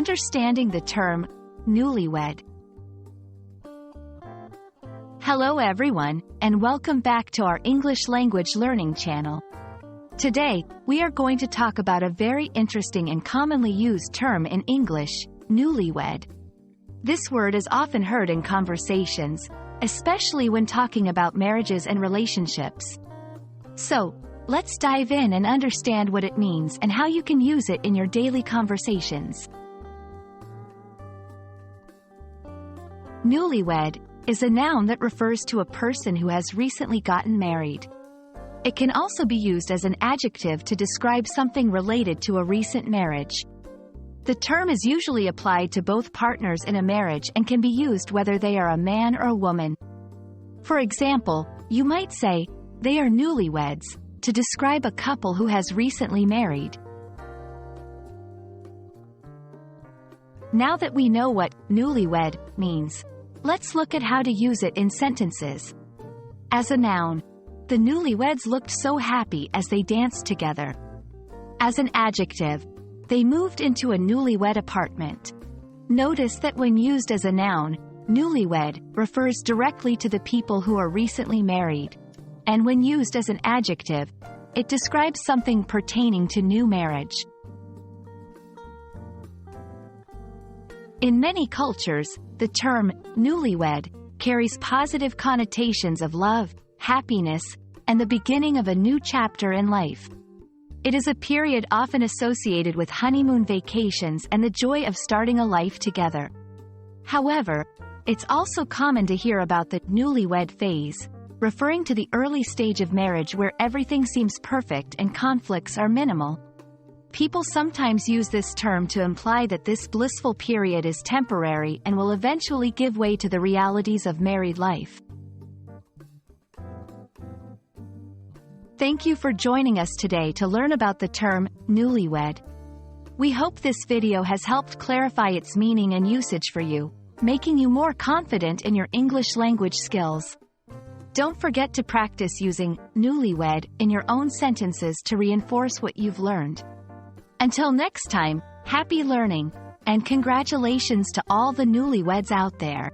understanding the term newlywed. Hello everyone, and welcome back to our English language learning channel. Today, we are going to talk about a very interesting and commonly used term in English, newlywed. This word is often heard in conversations, especially when talking about marriages and relationships. So, let's dive in and understand what it means and how you can use it in your daily conversations. Newlywed is a noun that refers to a person who has recently gotten married. It can also be used as an adjective to describe something related to a recent marriage. The term is usually applied to both partners in a marriage and can be used whether they are a man or a woman. For example, you might say, "They are newlyweds," to describe a couple who has recently married. Now that we know what newlywed means, let's look at how to use it in sentences. As a noun, the newlyweds looked so happy as they danced together. As an adjective, they moved into a newlywed apartment. Notice that when used as a noun, newlywed refers directly to the people who are recently married. And when used as an adjective, it describes something pertaining to new marriage. In many cultures, the term newlywed carries positive connotations of love, happiness, and the beginning of a new chapter in life. It is a period often associated with honeymoon vacations and the joy of starting a life together. However, it's also common to hear about the newlywed phase, referring to the early stage of marriage where everything seems perfect and conflicts are minimal. People sometimes use this term to imply that this blissful period is temporary and will eventually give way to the realities of married life. Thank you for joining us today to learn about the term newlywed. We hope this video has helped clarify its meaning and usage for you, making you more confident in your English language skills. Don't forget to practice using newlywed in your own sentences to reinforce what you've learned. Until next time, happy learning, and congratulations to all the newlyweds out there.